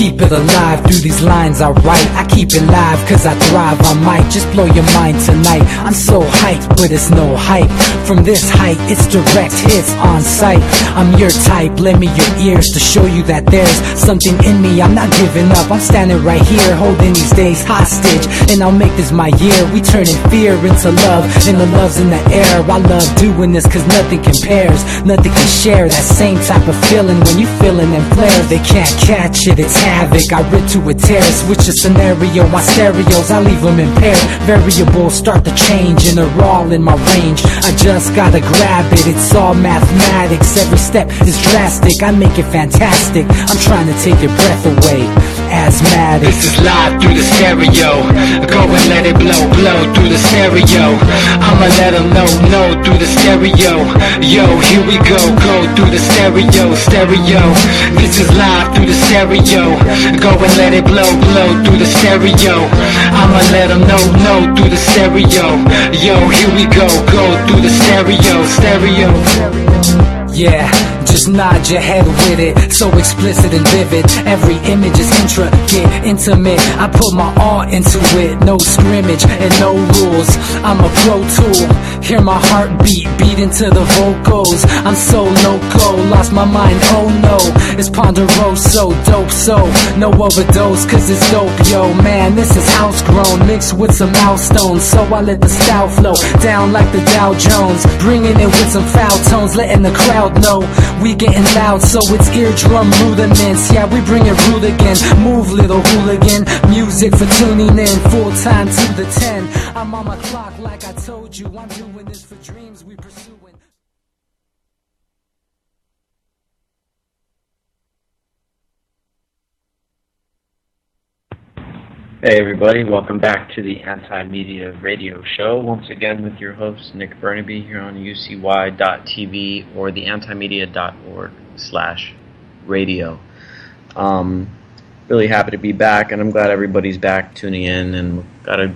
keep it alive through these lines I write. I keep it live cause I thrive. I might just blow your mind tonight. I'm so hyped, but it's no hype. From this height, it's direct hits on sight. I'm your type, lend me your ears to show you that there's something in me. I'm not giving up, I'm standing right here, holding these days hostage. And I'll make this my year. We turning fear into love, and the love's in the air. I love doing this cause nothing compares. Nothing can share that same type of feeling when you feeling them flares. They can't catch it, it's havoc. I rip to a tear, switch a scenario. My stereos, I leave them impaired. Variables start to change and they're all in my range. I just gotta grab it, it's all mathematics. Every step is drastic, I make it fantastic. I'm trying to take your breath away. Asthmatic. This is live through the stereo. Go and let it blow, blow through the stereo. I'ma let them know through the stereo. Yo, here we go through the stereo, stereo. This is live through the stereo. Go and let it blow, blow through the stereo. I'ma let them know through the stereo. Yo, here we go through the stereo, stereo. Yeah, just nod your head with it, so explicit and vivid. Every image is intricate, intimate. I put my all into it, no scrimmage and no rules. I'm a pro tool, hear my heartbeat, beat into the vocals. I'm so loco, lost my mind, oh no. It's ponderoso, dope, so no overdose, cause it's dope, yo. Man, this is house grown, mixed with some milestones. So I let the style flow down like the Dow Jones, bringing it with some foul tones, letting the crowd know we getting loud, so it's eardrum rudiments. Yeah, we bring it rude again. Move, little hooligan. Music for tuning in, full time to the 10. I'm on my clock like I told you. I'm doing this for dreams we pursuing. Hey everybody, welcome back to the Anti-Media Radio Show. Once again with your host, Nick Bernabe, here on ucy.tv or the antimedia.org/radio. Really happy to be back, and I'm glad everybody's back tuning in, and we've got a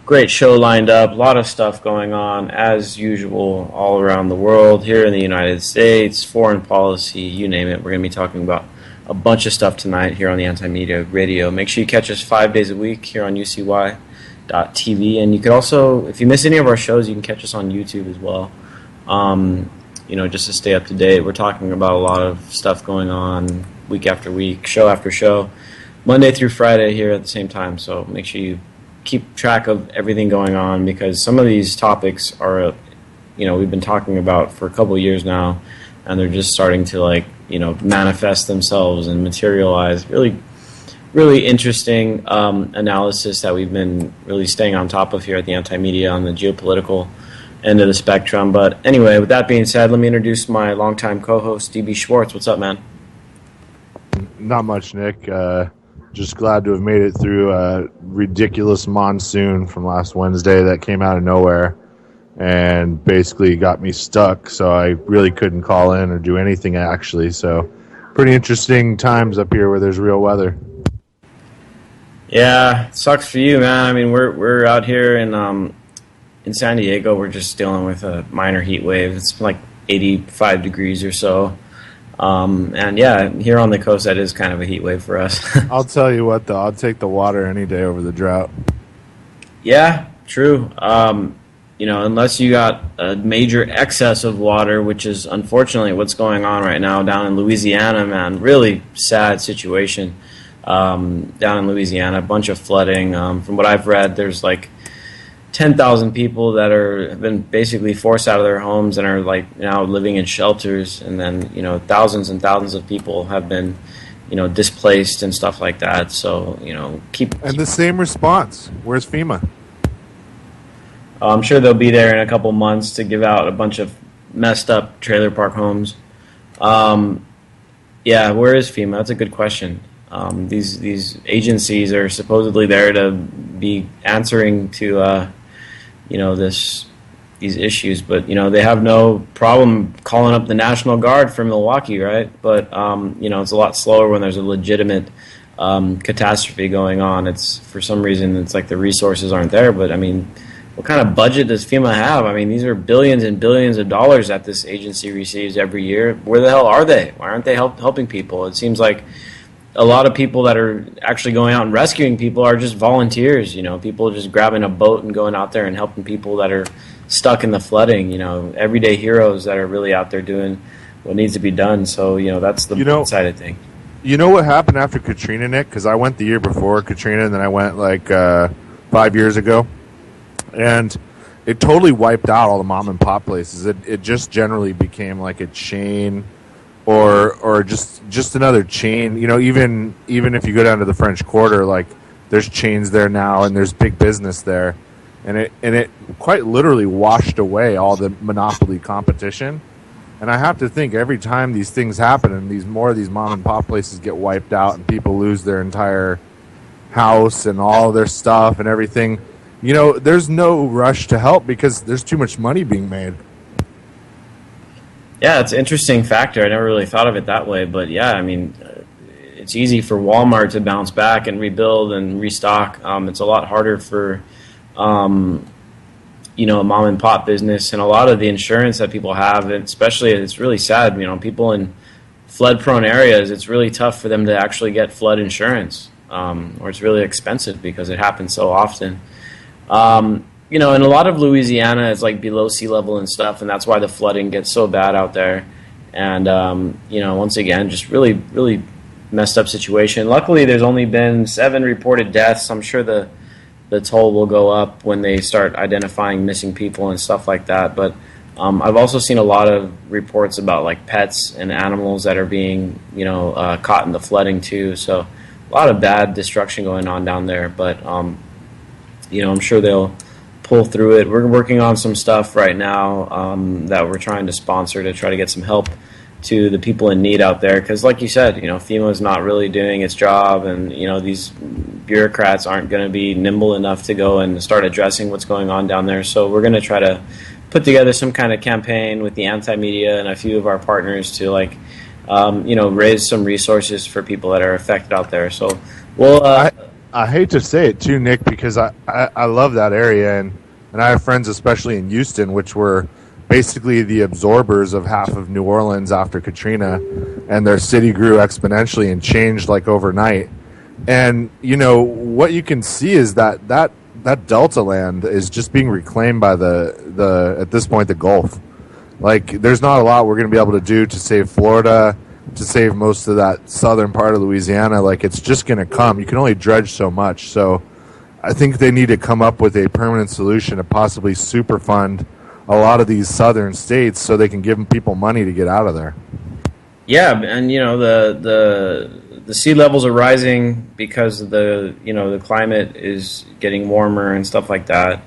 great show lined up, a lot of stuff going on, as usual, all around the world, here in the United States, foreign policy, you name it. We're going to be talking about a bunch of stuff tonight here on the Anti-Media Radio. Make sure you catch us 5 days a week here on ucy.tv, and you can also, if you miss any of our shows, you can catch us on YouTube as well. Just to stay up to date. We're talking about a lot of stuff going on week after week, show after show, Monday through Friday here at the same time. So make sure you keep track of everything going on, because some of these topics are, we've been talking about for a couple of years now, and they're just starting to manifest themselves and materialize. Really, really interesting analysis that we've been really staying on top of here at the Anti-Media on the geopolitical end of the spectrum. But anyway, with that being said, let me introduce my longtime co-host, DB Schwartz. What's up, man? Not much, Nick. Just glad to have made it through a ridiculous monsoon from last Wednesday that came out of nowhere and basically got me stuck, so I really couldn't call in or do anything, actually. So pretty interesting times up here where there's real weather. Yeah, it sucks for you, man. I mean, we're out here in San Diego. We're just dealing with a minor heat wave. It's like 85 degrees or so. And yeah, here on the coast, that is kind of a heat wave for us. I'll tell you what, though, I'll take the water any day over the drought. Yeah, true. Unless you got a major excess of water, which is unfortunately what's going on right now down in Louisiana, man. Really sad situation down in Louisiana. A bunch of flooding. From what I've read, there's like 10,000 people that have been basically forced out of their homes and are like now living in shelters, and then thousands and thousands of people have been displaced and stuff like that. So keep the same response. Where's FEMA? I'm sure they'll be there in a couple months to give out a bunch of messed up trailer park homes. Yeah, where is FEMA? That's a good question. These agencies are supposedly there to be answering to these issues, but they have no problem calling up the National Guard from Milwaukee, right? But it's a lot slower when there's a legitimate catastrophe going on. It's for some reason it's like the resources aren't there. But I mean, what kind of budget does FEMA have? I mean, these are billions and billions of dollars that this agency receives every year. Where the hell are they? Why aren't they helping people? It seems like a lot of people that are actually going out and rescuing people are just volunteers. People just grabbing a boat and going out there and helping people that are stuck in the flooding. Everyday heroes that are really out there doing what needs to be done. So that's the exciting thing. You know what happened after Katrina, Nick? Because I went the year before Katrina, and then I went like 5 years ago, and it totally wiped out all the mom and pop places. It just generally became like a chain, or just another chain. Even if you go down to the French Quarter, like there's chains there now, and there's big business there, and it quite literally washed away all the monopoly competition. And I have to think every time these things happen and more of these mom and pop places get wiped out and people lose their entire house and all their stuff and everything, there's no rush to help because there's too much money being made. Yeah, it's an interesting factor. I never really thought of it that way. But yeah, I mean, it's easy for Walmart to bounce back and rebuild and restock. It's a lot harder for a mom and pop business, and a lot of the insurance that people have, and especially it's really sad, people in flood prone areas, it's really tough for them to actually get flood insurance, or it's really expensive because it happens so often. In a lot of Louisiana, it's like below sea level and stuff, and that's why the flooding gets so bad out there. And, once again, just really, really messed up situation. Luckily, there's only been 7 reported deaths. I'm sure the toll will go up when they start identifying missing people and stuff like that. But I've also seen a lot of reports about like pets and animals that are being, caught in the flooding too. So a lot of bad destruction going on down there. But, I'm sure they'll pull through it. We're working on some stuff right now that we're trying to sponsor to try to get some help to the people in need out there, because like you said, FEMA is not really doing its job, and these bureaucrats aren't going to be nimble enough to go and start addressing what's going on down there. So we're going to try to put together some kind of campaign with the anti-media and a few of our partners to raise some resources for people that are affected out there. So we'll I hate to say it too, Nick, because I love that area, and I have friends especially in Houston, which were basically the absorbers of half of New Orleans after Katrina, and their city grew exponentially and changed like overnight. And what you can see is that Delta land is just being reclaimed by the at this point the Gulf. Like there's not a lot we're going to be able to do to save Florida, to save most of that southern part of Louisiana. Like it's just going to come. You can only dredge so much. So I think they need to come up with a permanent solution to possibly superfund a lot of these southern states so they can give people money to get out of there. Yeah, and the sea levels are rising because of the climate is getting warmer and stuff like that.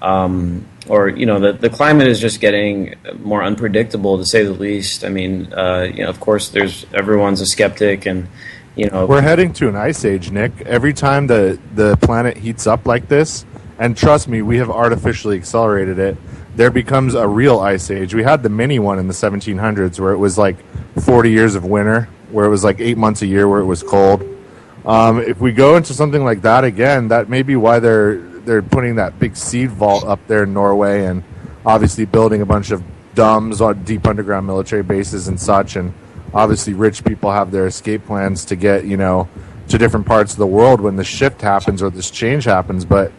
The climate is just getting more unpredictable, to say the least. I mean, of course, everyone's a skeptic, and we're heading to an ice age, Nick. Every time the planet heats up like this, and trust me, we have artificially accelerated it, there becomes a real ice age. We had the mini one in the 1700s where it was like 40 years of winter, where it was like 8 months a year where it was cold. If we go into something like that again, that may be why they're putting that big seed vault up there in Norway, and obviously building a bunch of DUMBs on deep underground military bases and such. And obviously rich people have their escape plans to get, to different parts of the world when the shift happens or this change happens. But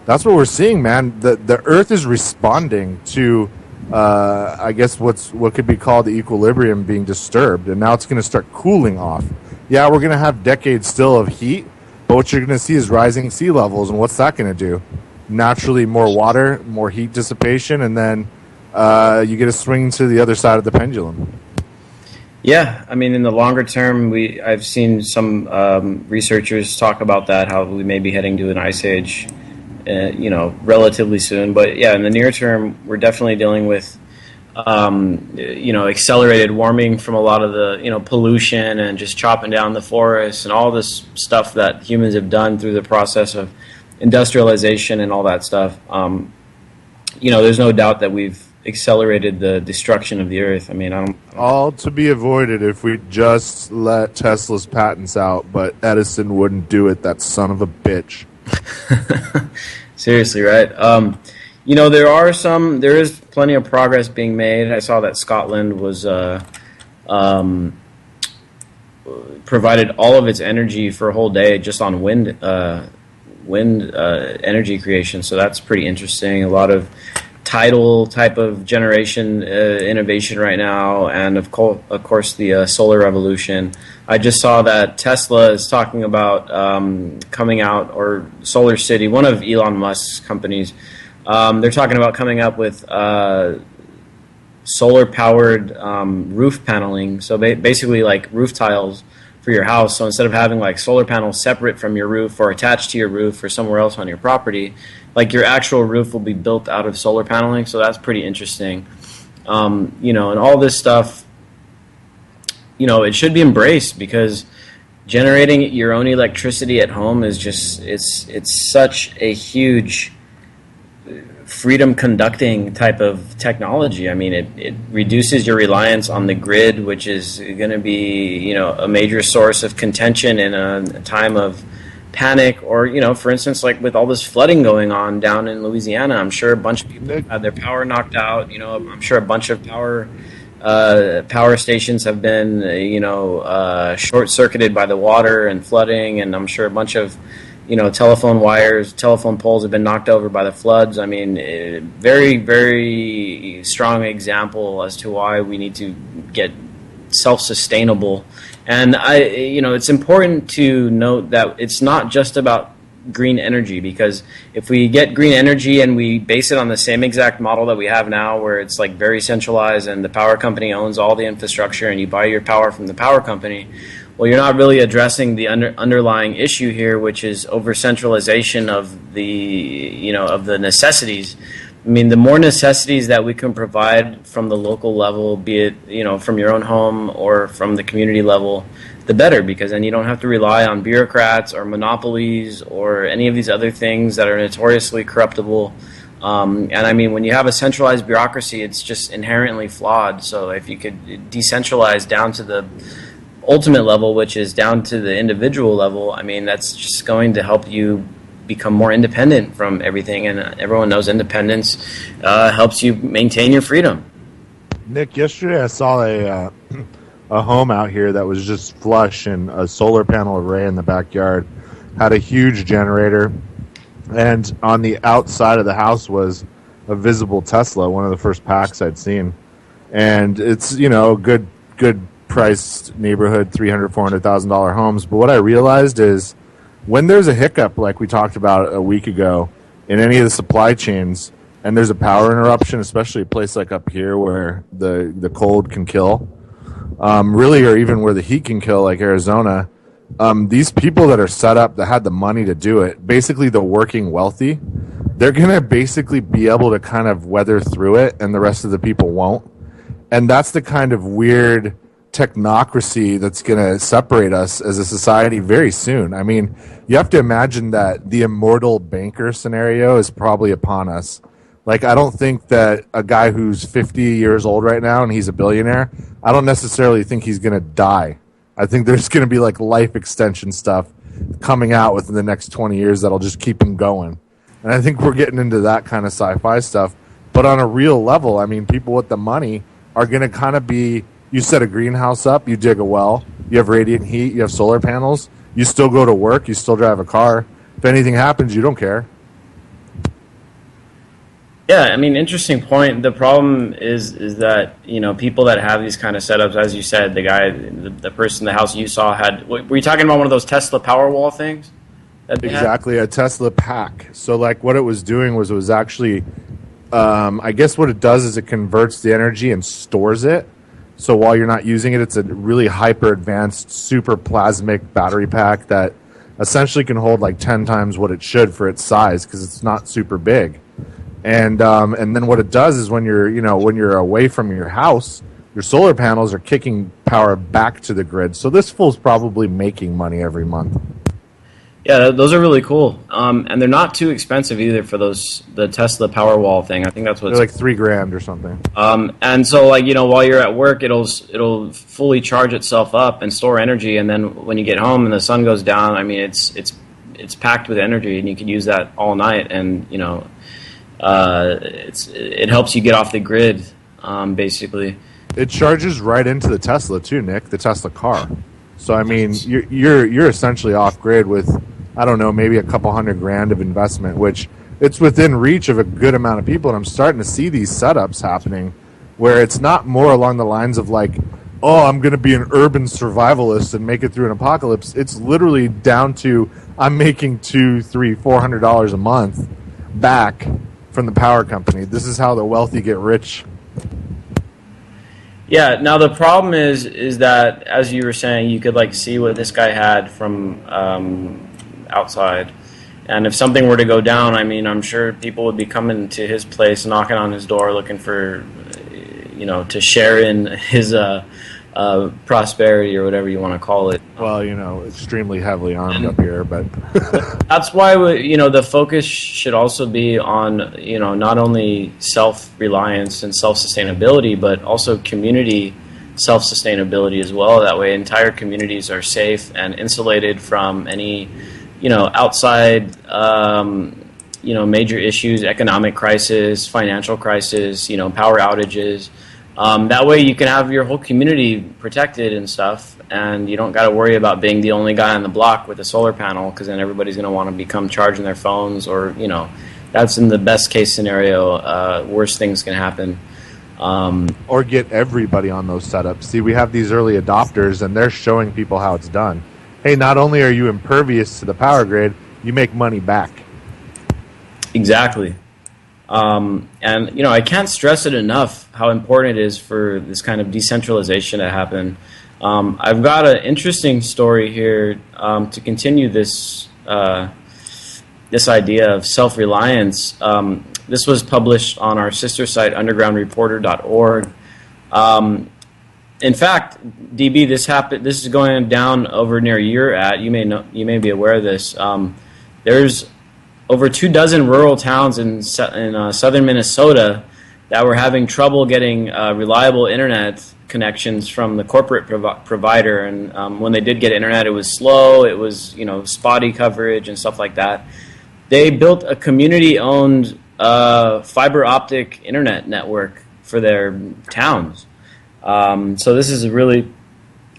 that's what we're seeing, man. The Earth is responding to, I guess, what could be called the equilibrium being disturbed, and now it's going to start cooling off. Yeah, we're going to have decades still of heat, but what you're going to see is rising sea levels, and what's that going to do? Naturally, more water, more heat dissipation, and then you get a swing to the other side of the pendulum. Yeah, I mean, in the longer term, I've seen some researchers talk about that, how we may be heading to an ice age, relatively soon. But yeah, in the near term, we're definitely dealing with, accelerated warming from a lot of the, pollution and just chopping down the forests and all this stuff that humans have done through the process of industrialization and all that stuff. There's no doubt that we've accelerated the destruction of the earth. I mean, all to be avoided if we just let Tesla's patents out, but Edison wouldn't do it, that son of a bitch. Seriously, right? There is plenty of progress being made. I saw that Scotland was provided all of its energy for a whole day just on wind energy creation. So that's pretty interesting. A lot of tidal type of generation innovation right now, and of course the solar revolution. I just saw that Tesla is talking about coming out, or Solar City, one of Elon Musk's companies. They're talking about coming up with solar-powered roof paneling. So basically, like roof tiles for your house. So instead of having like solar panels separate from your roof or attached to your roof or somewhere else on your property, like your actual roof will be built out of solar paneling. So that's pretty interesting. And all this stuff, it should be embraced, because generating your own electricity at home is just, it's such a huge freedom conducting type of technology. I mean, it reduces your reliance on the grid, which is going to be, a major source of contention in a time of panic, or, for instance, like with all this flooding going on down in Louisiana, I'm sure a bunch of people had their power knocked out. I'm sure a bunch of power stations have been, short-circuited by the water and flooding, and I'm sure a bunch of telephone wires, telephone poles have been knocked over by the floods. I mean, very, very strong example as to why we need to get self-sustainable. And it's important to note that it's not just about green energy, because if we get green energy and we base it on the same exact model that we have now, where it's like very centralized and the power company owns all the infrastructure and you buy your power from the power company, well, you're not really addressing the underlying issue here, which is over-centralization of the necessities. I mean, the more necessities that we can provide from the local level, be it, from your own home or from the community level, the better, because then you don't have to rely on bureaucrats or monopolies or any of these other things that are notoriously corruptible. And I mean, when you have a centralized bureaucracy, it's just inherently flawed. So if you could decentralize down to the ultimate level, which is down to the individual level, I mean, that's just going to help you become more independent from everything. And everyone knows independence helps you maintain your freedom. Nick, yesterday I saw a home out here that was just flush, and a solar panel array in the backyard, had a huge generator, and on the outside of the house was a visible Tesla, one of the first packs I'd seen. And it's, a good priced neighborhood, $300,000-$400,000 homes. But what I realized is, when there's a hiccup like we talked about a week ago in any of the supply chains, and there's a power interruption, especially a place like up here where the cold can kill, really, or even where the heat can kill, like Arizona, these people that are set up, that had the money to do it, basically the working wealthy, they're going to basically be able to kind of weather through it, and the rest of the people won't. And that's the kind of weird technocracy that's going to separate us as a society very soon. I mean, you have to imagine that the immortal banker scenario is probably upon us. Like, I don't think that a guy who's 50 years old right now and he's a billionaire, I don't necessarily think he's going to die. I think there's going to be like life extension stuff coming out within the next 20 years that'll just keep him going. And I think we're getting into that kind of sci-fi stuff. But on a real level, I mean, people with the money are going to kind of be, you set a greenhouse up, you dig a well, you have radiant heat, you have solar panels, you still go to work, you still drive a car. If anything happens, you don't care. Yeah, I mean, interesting point. The problem is that, people that have these kind of setups, as you said, the person in the house you saw had, were you talking about one of those Tesla Powerwall things? Exactly, a Tesla pack. So like what it was doing was, it was actually, I guess what it does is it converts the energy and stores it. So while you're not using it, it's a really hyper advanced, super plasmic battery pack that essentially can hold like 10 times what it should for its size, because it's not super big. And then what it does is, when you're away from your house, your solar panels are kicking power back to the grid. So this fool's probably making money every month. Yeah, those are really cool, and they're not too expensive either for the Tesla Powerwall thing. I think that's what they're like $3,000 or something. And so, like, while you're at work, it'll fully charge itself up and store energy, and then when you get home and the sun goes down, I mean, it's packed with energy, and you can use that all night, and it helps you get off the grid, basically. It charges right into the Tesla too, Nick, the Tesla car. So I mean, you're essentially off grid with, I don't know, maybe a couple $100,000 of investment, which it's within reach of a good amount of people. And I'm starting to see these setups happening where it's not more along the lines of like, oh, I'm going to be an urban survivalist and make it through an apocalypse. It's literally down to I'm making $200, $300, $400 a month back from the power company. This is how the wealthy get rich. Yeah. Now the problem is that, as you were saying, you could like see what this guy had from outside, and if something were to go down, I mean, I'm sure people would be coming to his place, knocking on his door, looking for, to share in his prosperity or whatever you want to call it. Well, extremely heavily armed up here, but that's why the focus should also be on not only self-reliance and self-sustainability, but also community self-sustainability as well. That way, entire communities are safe and insulated from any outside major issues, economic crisis, financial crisis, power outages. That way you can have your whole community protected and stuff, and you don't got to worry about being the only guy on the block with a solar panel, because then everybody's going to want to become charging their phones, or, that's in the best case scenario. Worst things can happen. Or get everybody on those setups. See, we have these early adopters, and they're showing people how it's done. Hey, not only are you impervious to the power grid, you make money back. Exactly. And, I can't stress it enough how important it is for this kind of decentralization to happen. I've got an interesting story here to continue this this idea of self-reliance. This was published on our sister site, undergroundreporter.org. In fact, DB, this is going down over near you're at. You may be aware of this. There's over 24 rural towns in southern Minnesota that were having trouble getting reliable internet connections from the corporate provider, and when they did get internet, it was slow. It was spotty coverage and stuff like that. They built a community-owned fiber optic internet network for their towns. So this is a really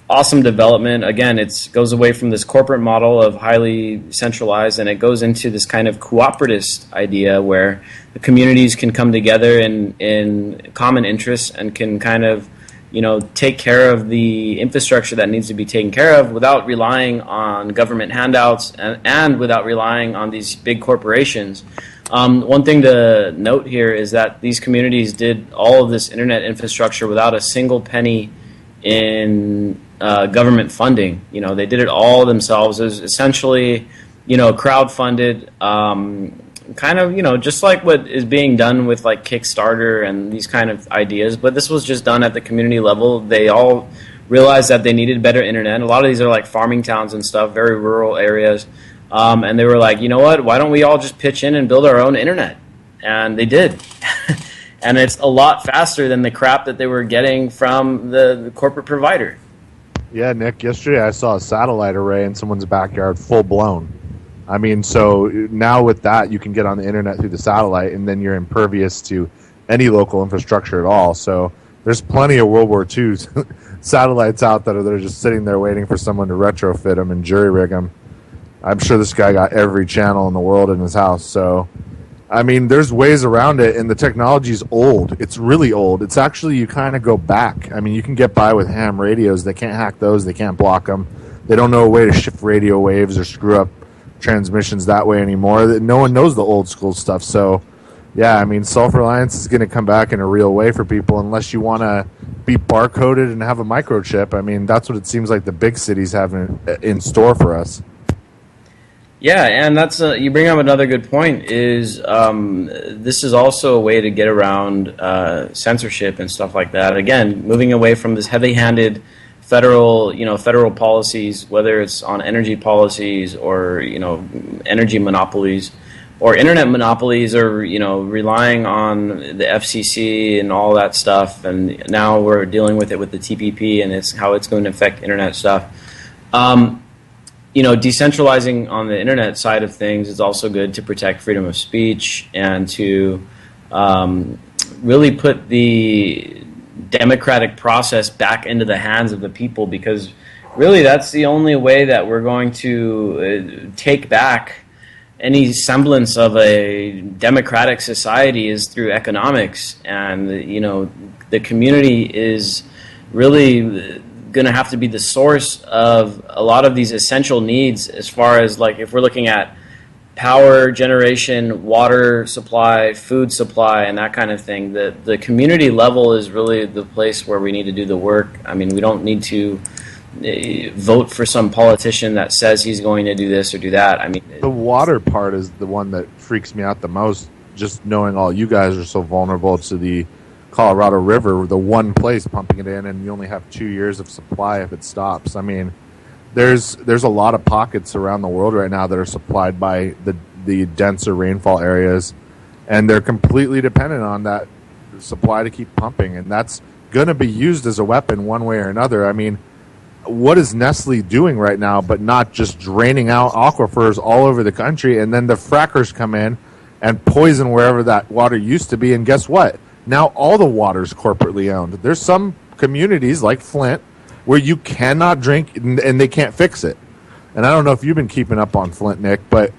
awesome development. Again, it goes away from this corporate model of highly centralized, and it goes into this kind of cooperativist idea where the communities can come together in common interests and can kind of, take care of the infrastructure that needs to be taken care of without relying on government handouts and without relying on these big corporations. One thing to note here is that these communities did all of this internet infrastructure without a single penny in government funding. They did it all themselves. It was essentially, crowdfunded, kind of, just like what is being done with like Kickstarter and these kind of ideas. But this was just done at the community level. They all realized that they needed better internet. A lot of these are like farming towns and stuff, very rural areas. And they were like, you know what, why don't we all just pitch in and build our own internet? And they did. And it's a lot faster than the crap that they were getting from the corporate provider. Yeah, Nick, yesterday I saw a satellite array in someone's backyard full blown. I mean, so now with that, you can get on the internet through the satellite, and then you're impervious to any local infrastructure at all. So there's plenty of World War II satellites out there that are just sitting there waiting for someone to retrofit them and jury rig them. I'm sure this guy got every channel in the world in his house. So, I mean, there's ways around it, and the technology's old. It's really old. It's actually, you kind of go back. I mean, you can get by with ham radios. They can't hack those. They can't block them. They don't know a way to shift radio waves or screw up transmissions that way anymore. No one knows the old school stuff. So, yeah, I mean, self-reliance is going to come back in a real way for people unless you want to be barcoded and have a microchip. I mean, that's what it seems like the big cities have in store for us. Yeah, and that's you bring up another good point. Is this is also a way to get around censorship and stuff like that. Again, moving away from this heavy-handed federal policies, whether it's on energy policies or energy monopolies or internet monopolies, or relying on the FCC and all that stuff. And now we're dealing with it with the TPP and how it's going to affect internet stuff. Decentralizing on the internet side of things is also good to protect freedom of speech and to really put the democratic process back into the hands of the people, because really that's the only way that we're going to take back any semblance of a democratic society is through economics. And the community is really going to have to be the source of a lot of these essential needs, as far as like if we're looking at power generation, water supply, food supply, and that kind of thing. The community level is really the place where we need to do the work. I mean, we don't need to vote for some politician that says he's going to do this or do that. I mean, the water part is the one that freaks me out the most, just knowing all you guys are so vulnerable to the Colorado River, the one place pumping it in, and you only have 2 years of supply if it stops. I mean, there's a lot of pockets around the world right now that are supplied by the denser rainfall areas, and they're completely dependent on that supply to keep pumping, and that's going to be used as a weapon one way or another. I mean, what is Nestle doing right now but not just draining out aquifers all over the country, and then the frackers come in and poison wherever that water used to be, and guess what? Now all the water's corporately owned. There's some communities like Flint where you cannot drink and they can't fix it. And I don't know if you've been keeping up on Flint, Nick, but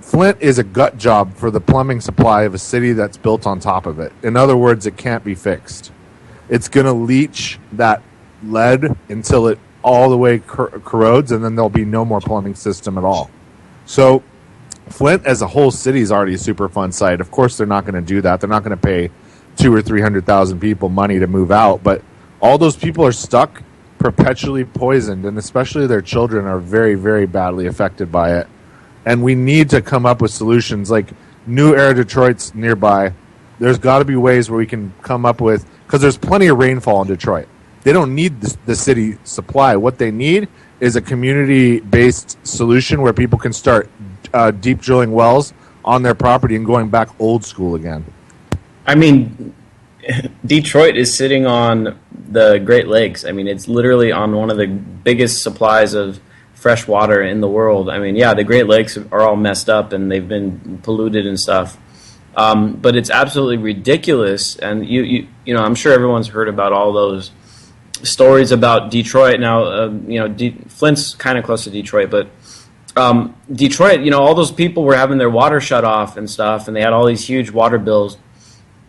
Flint is a gut job for the plumbing supply of a city that's built on top of it. In other words, it can't be fixed. It's going to leach that lead until it all the way corrodes, and then there'll be no more plumbing system at all. So Flint as a whole city is already a Superfund site. Of course, they're not going to do that. They're not going to pay 200,000 or 300,000 people money to move out, but all those people are stuck, perpetually poisoned, and especially their children are very, very badly affected by it. And we need to come up with solutions. Like New Era Detroit's nearby. There's got to be ways where we can come up with, because there's plenty of rainfall in Detroit. They don't need the city supply. What they need is a community-based solution where people can start deep drilling wells on their property and going back old school again. I mean, Detroit is sitting on the Great Lakes. I mean, it's literally on one of the biggest supplies of fresh water in the world. I mean, yeah, the Great Lakes are all messed up and they've been polluted and stuff. But it's absolutely ridiculous. And you know, I'm sure everyone's heard about all those stories about Detroit. Now, Flint's kind of close to Detroit, but Detroit, all those people were having their water shut off and stuff, and they had all these huge water bills.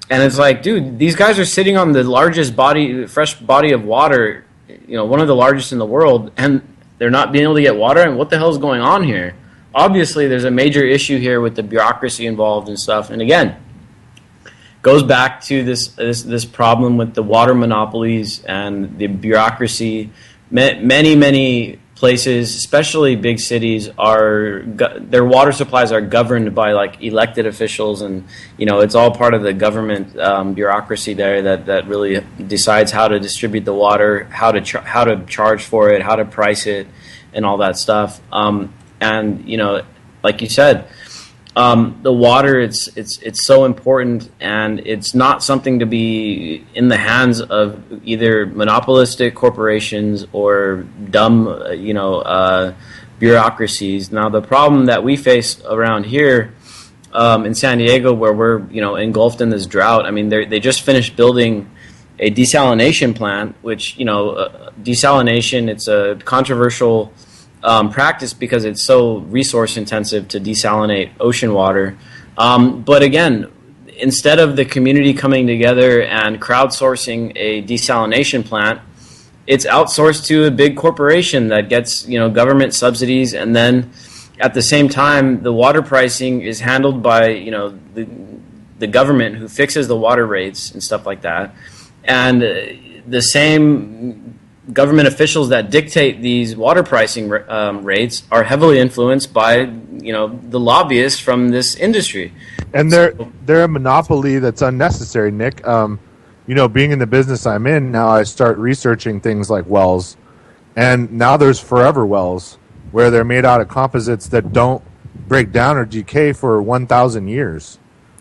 And it's like, dude, these guys are sitting on the largest fresh body of water, one of the largest in the world, and they're not being able to get water. And what the hell is going on here? Obviously, there's a major issue here with the bureaucracy involved and stuff. And again, goes back to this problem with the water monopolies and the bureaucracy. Many places, especially big cities, their water supplies are governed by like elected officials, and it's all part of the government bureaucracy there that really decides how to distribute the water, how to charge for it, how to price it, and all that stuff. And like you said, the water, it's so important, and it's not something to be in the hands of either monopolistic corporations or dumb, bureaucracies. Now, the problem that we face around here in San Diego, where we're engulfed in this drought, I mean, they just finished building a desalination plant, which desalination, it's a controversial practice because it's so resource intensive to desalinate ocean water. But again, instead of the community coming together and crowdsourcing a desalination plant, it's outsourced to a big corporation that gets government subsidies, and then at the same time the water pricing is handled by the government, who fixes the water rates and stuff like that. And the same government officials that dictate these water pricing rates are heavily influenced by the lobbyists from this industry, and they're a monopoly that's unnecessary, Nick. Being in the business I'm in now, I start researching things like wells, and now there's forever wells where they're made out of composites that don't break down or decay for 1,000 years.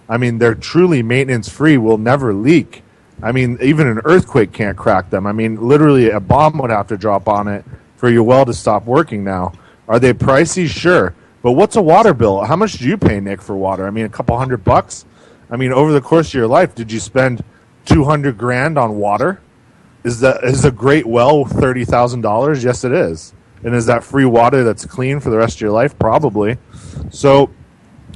I mean, they're truly maintenance free, will never leak. I mean, even an earthquake can't crack them. I mean, literally a bomb would have to drop on it for your well to stop working now. Are they pricey? Sure. But what's a water bill? How much do you pay, Nick, for water? I mean, a couple $100? I mean, over the course of your life, did you spend $200,000 on water? Is a great well $30,000? Yes, it is. And is that free water that's clean for the rest of your life? Probably. So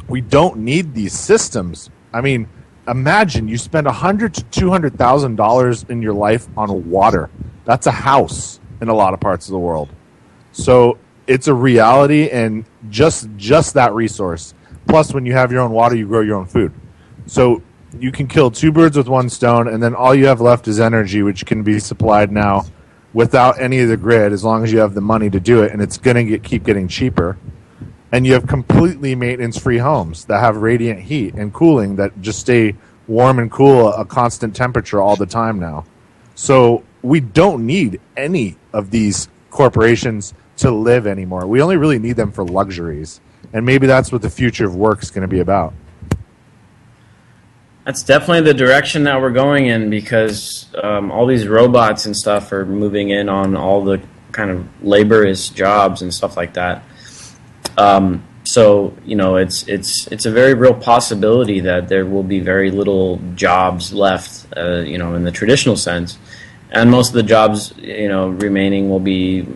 we don't need these systems. I mean, imagine you spend $100,000 to $200,000 in your life on water. That's a house in a lot of parts of the world. So it's a reality, and just that resource. Plus, when you have your own water, you grow your own food. So you can kill two birds with one stone, and then all you have left is energy, which can be supplied now without any of the grid, as long as you have the money to do it, and it's going to keep getting cheaper. And you have completely maintenance-free homes that have radiant heat and cooling that just stay warm and cool a constant temperature all the time now. So we don't need any of these corporations to live anymore. We only really need them for luxuries. And maybe that's what the future of work is going to be about. That's definitely the direction that we're going in, because all these robots and stuff are moving in on all the kind of laborious jobs and stuff like that. So it's a very real possibility that there will be very little jobs left, in the traditional sense, and most of the jobs remaining will be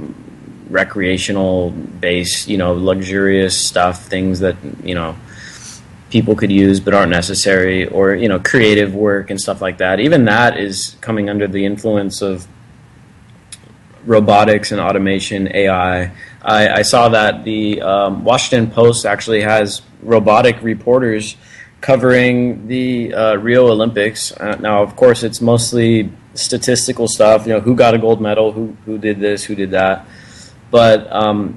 recreational based, luxurious stuff, things that people could use but aren't necessary, or creative work and stuff like that. Even that is coming under the influence of robotics and automation, AI. I saw that the Washington Post actually has robotic reporters covering the Rio Olympics. Now, of course, it's mostly statistical stuff. Who got a gold medal, who did this, who did that. But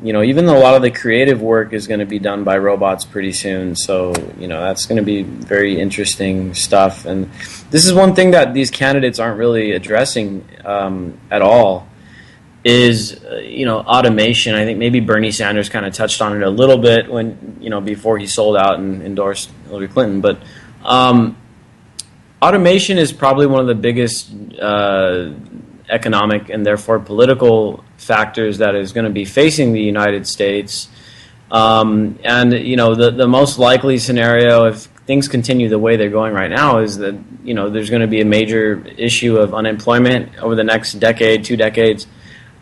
even a lot of the creative work is going to be done by robots pretty soon. So that's going to be very interesting stuff. And this is one thing that these candidates aren't really addressing at all. Is automation. I think maybe Bernie Sanders kind of touched on it a little bit when before he sold out and endorsed Hillary Clinton. But automation is probably one of the biggest economic and therefore political factors that is going to be facing the United States. And the most likely scenario, if things continue the way they're going right now, is that there's going to be a major issue of unemployment over the next decade, 2 decades.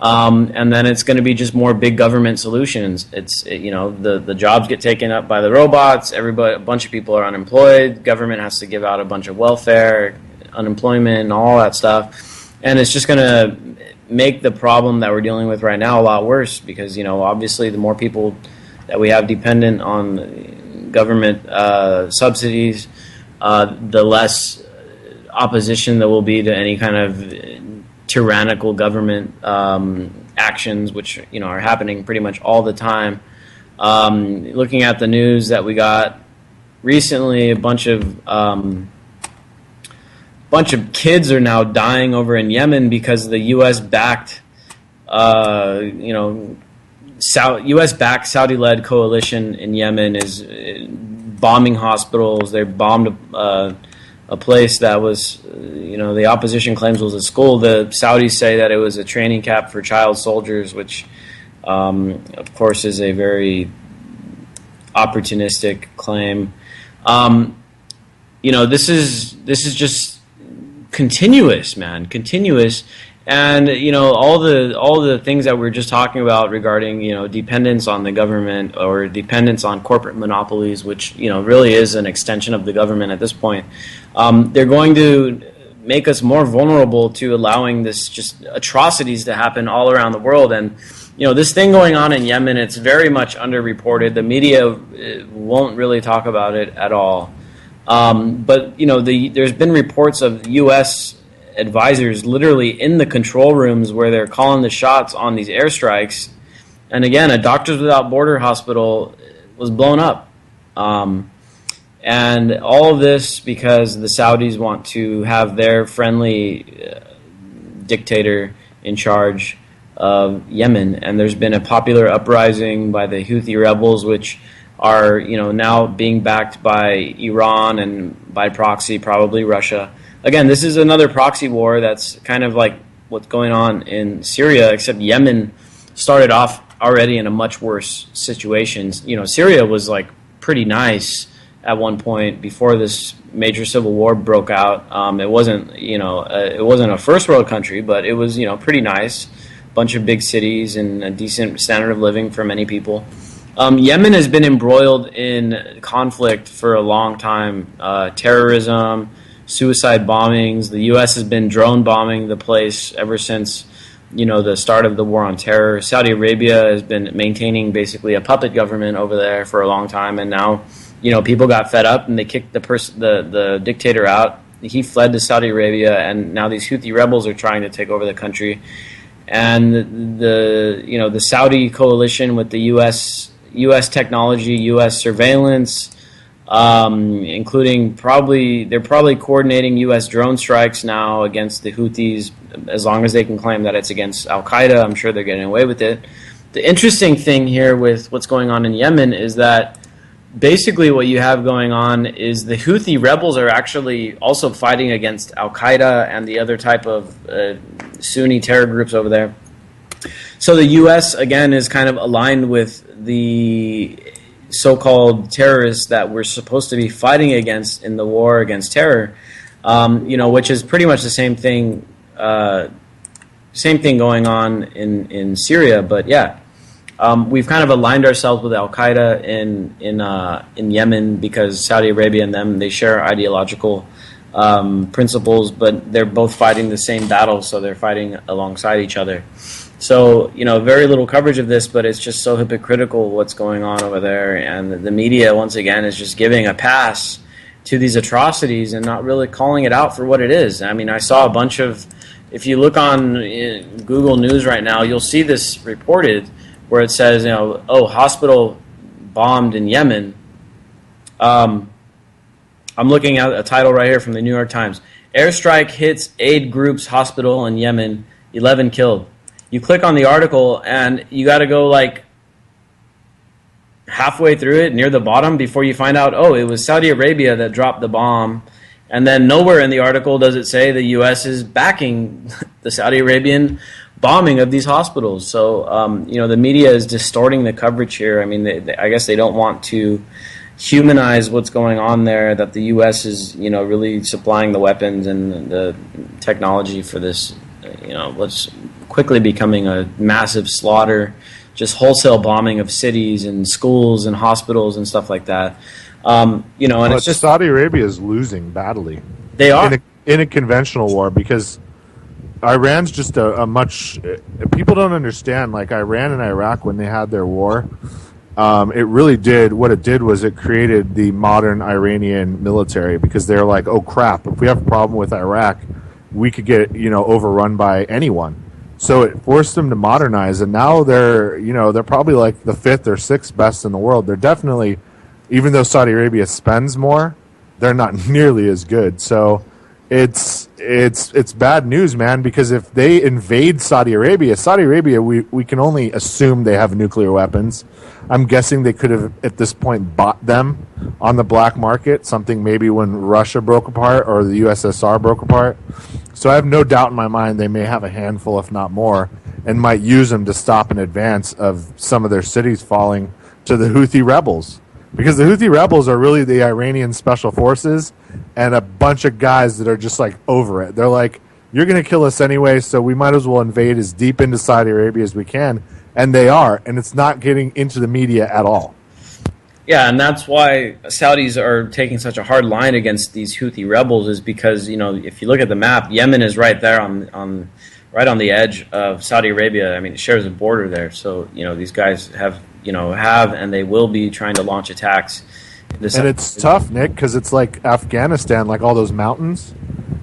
And then it's going to be just more big government solutions. It's the jobs get taken up by the robots. A bunch of people are unemployed. Government has to give out a bunch of welfare, unemployment, and all that stuff. And it's just going to make the problem that we're dealing with right now a lot worse, because obviously the more people that we have dependent on government subsidies, the less opposition there will be to any kind of tyrannical government actions, which are happening pretty much all the time. Looking at the news that we got recently, a bunch of kids are now dying over in Yemen because the U.S.-backed U.S.-backed Saudi-led coalition in Yemen is bombing hospitals. They bombed a place that was, the opposition claims was a school. The Saudis say that it was a training camp for child soldiers, which, of course, is a very opportunistic claim. This is just continuous, man, continuous. And all the things that we were just talking about regarding dependence on the government or dependence on corporate monopolies, which really is an extension of the government at this point. They're going to make us more vulnerable to allowing this just atrocities to happen all around the world. And this thing going on in Yemen, it's very much underreported. The media won't really talk about it at all. But there's been reports of U.S. advisors literally in the control rooms where they're calling the shots on these airstrikes. And again, a Doctors Without Border hospital was blown up. And all of this because the Saudis want to have their friendly dictator in charge of Yemen. And there's been a popular uprising by the Houthi rebels, which are now being backed by Iran and by proxy probably Russia. Again, this is another proxy war that's kind of like what's going on in Syria, except Yemen started off already in a much worse situation. Syria was like pretty nice at one point before this major civil war broke out. It wasn't, it wasn't a first world country, but it was, pretty nice. Bunch of big cities and a decent standard of living for many people. Yemen has been embroiled in conflict for a long time. Terrorism, suicide bombings. The U.S. has been drone bombing the place ever since, the start of the war on terror. Saudi Arabia has been maintaining basically a puppet government over there for a long time, and now, people got fed up and they kicked the dictator out. He fled to Saudi Arabia, and now these Houthi rebels are trying to take over the country. And the Saudi coalition with the U.S. technology, U.S. surveillance, including they're probably coordinating U.S. drone strikes now against the Houthis, as long as they can claim that it's against Al-Qaeda. I'm sure they're getting away with it. The interesting thing here with what's going on in Yemen is that basically what you have going on is the Houthi rebels are actually also fighting against Al-Qaeda and the other type of Sunni terror groups over there. So the U.S., again, is kind of aligned with the so-called terrorists that we're supposed to be fighting against in the war against terror, which is pretty much the same thing going on in Syria. But yeah, we've kind of aligned ourselves with Al-Qaeda in Yemen because Saudi Arabia and them, they share ideological principles, but they're both fighting the same battle, so they're fighting alongside each other. So, very little coverage of this, but it's just so hypocritical what's going on over there. And the media, once again, is just giving a pass to these atrocities and not really calling it out for what it is. I mean, I saw a bunch of, if you look on Google News right now, you'll see this reported where it says, hospital bombed in Yemen. I'm looking at a title right here from the New York Times. Airstrike hits aid group's hospital in Yemen, 11 killed. You click on the article, and you got to go like halfway through it, near the bottom, before you find out, it was Saudi Arabia that dropped the bomb. And then nowhere in the article does it say the U.S. is backing the Saudi Arabian bombing of these hospitals. So, the media is distorting the coverage here. I mean, I guess they don't want to humanize what's going on there, that the U.S. is, really supplying the weapons and the technology for this, what's quickly becoming a massive slaughter, just wholesale bombing of cities and schools and hospitals and stuff like that. And it's just Saudi Arabia is losing badly. They are in a conventional war because Iran's just a much. People don't understand. Like Iran and Iraq, when they had their war, it really did. What it did was it created the modern Iranian military because they're like, oh crap, if we have a problem with Iraq, we could get overrun by anyone. So it forced them to modernize, and now they're probably like the 5th or 6th best in the world. They're definitely, even though Saudi Arabia spends more, they're not nearly as good. So it's bad news, man, because if they invade Saudi Arabia, we can only assume they have nuclear weapons. I'm guessing they could have at this point bought them on the black market, something maybe when Russia broke apart or the USSR broke apart. So I have no doubt in my mind they may have a handful, if not more, and might use them to stop an advance of some of their cities falling to the Houthi rebels. Because the Houthi rebels are really the Iranian special forces and a bunch of guys that are just like over it. They're like, you're going to kill us anyway, so we might as well invade as deep into Saudi Arabia as we can. And they are, and it's not getting into the media at all. Yeah, and that's why Saudis are taking such a hard line against these Houthi rebels, is because, if you look at the map, Yemen is right there right on the edge of Saudi Arabia. I mean, it shares a border there. So, these guys have and they will be trying to launch attacks. And it's tough, Nick, because it's like Afghanistan, like all those mountains.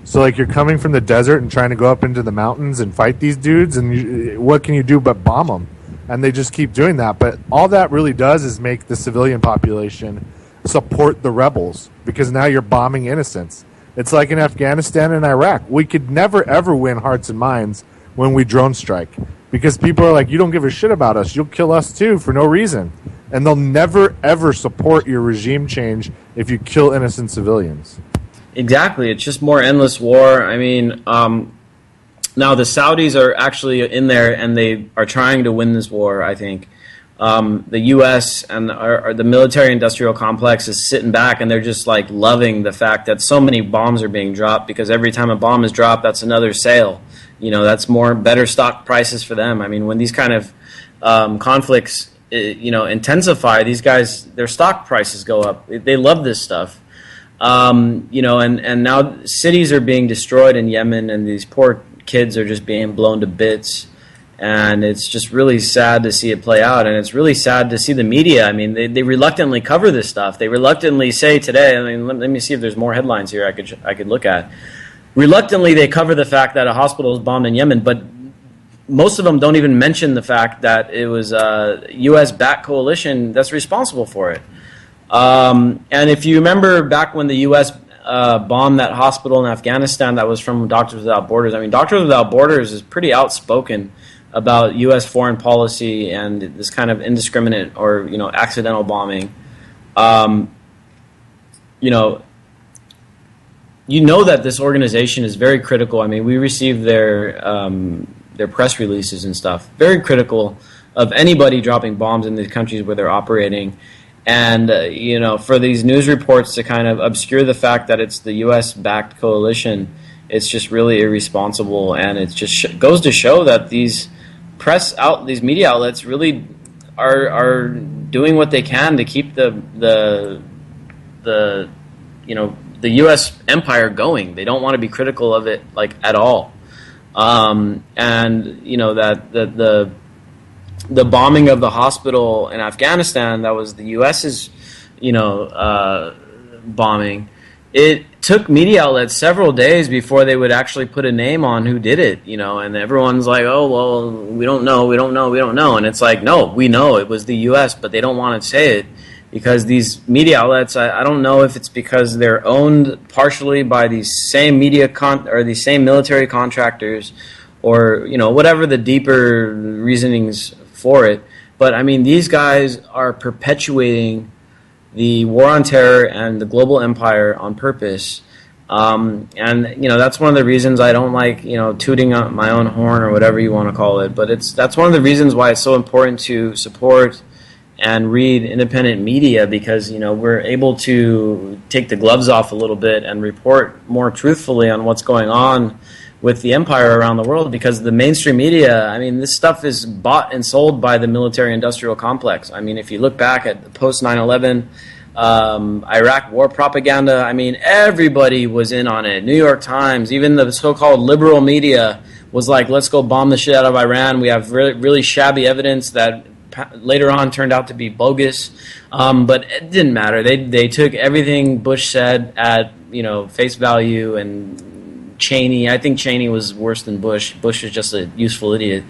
So, like, you're coming from the desert and trying to go up into the mountains and fight these dudes, and what can you do but bomb them? And they just keep doing that. But all that really does is make the civilian population support the rebels, because now you're bombing innocents. It's like in Afghanistan and Iraq. We could never, ever win hearts and minds when we drone strike, because people are like, you don't give a shit about us. You'll kill us too for no reason. And they'll never, ever support your regime change if you kill innocent civilians. Exactly. It's just more endless war. I mean, now the Saudis are actually in there, and they are trying to win this war, I think. the U.S. and the military-industrial complex is sitting back, and they're just like loving the fact that so many bombs are being dropped, because every time a bomb is dropped, that's another sale. That's better stock prices for them. I mean, when these kind of conflicts, intensify, these guys, their stock prices go up. They love this stuff. And now cities are being destroyed in Yemen, and these poor kids are just being blown to bits. And it's just really sad to see it play out, and it's really sad to see the media. I mean, they reluctantly cover this stuff. They reluctantly say today. I mean, let me see if there's more headlines here I could look at. Reluctantly, they cover the fact that a hospital was bombed in Yemen, but most of them don't even mention the fact that it was a U.S.-backed coalition that's responsible for it. And if you remember back when the U.S. Bombed that hospital in Afghanistan that was from Doctors Without Borders. I mean, Doctors Without Borders is pretty outspoken about U.S. foreign policy and this kind of indiscriminate or accidental bombing. That this organization is very critical. I mean, we receive their press releases and stuff. Very critical of anybody dropping bombs in the countries where they're operating. And, for these news reports to kind of obscure the fact that it's the U.S.-backed coalition, it's just really irresponsible. And it just goes to show that these media outlets really are doing what they can to keep the U.S. empire going. They don't want to be critical of it, at all. That the bombing of the hospital in Afghanistan, that was the U.S.'s, bombing. It took media outlets several days before they would actually put a name on who did it, and everyone's like, oh, well, we don't know. And it's like, no, we know it was the U.S., but they don't want to say it because these media outlets, I don't know if it's because they're owned partially by these same or these same military contractors or, whatever the deeper reasonings for it. But, I mean, these guys are perpetuating the war on terror and the global empire on purpose. That's one of the reasons I don't like, tooting on my own horn or whatever you want to call it. But that's one of the reasons why it's so important to support and read independent media, because, we're able to take the gloves off a little bit and report more truthfully on what's going on with the empire around the world, because the mainstream media, I mean, this stuff is bought and sold by the military-industrial complex. I mean, if you look back at the post-9/11 Iraq war propaganda, I mean, everybody was in on it. New York Times, even the so-called liberal media was like, let's go bomb the shit out of Iran. We have really, really shabby evidence that later on turned out to be bogus. But it didn't matter. They took everything Bush said at, face value, and Cheney. I think Cheney was worse than Bush. Bush is just a useful idiot.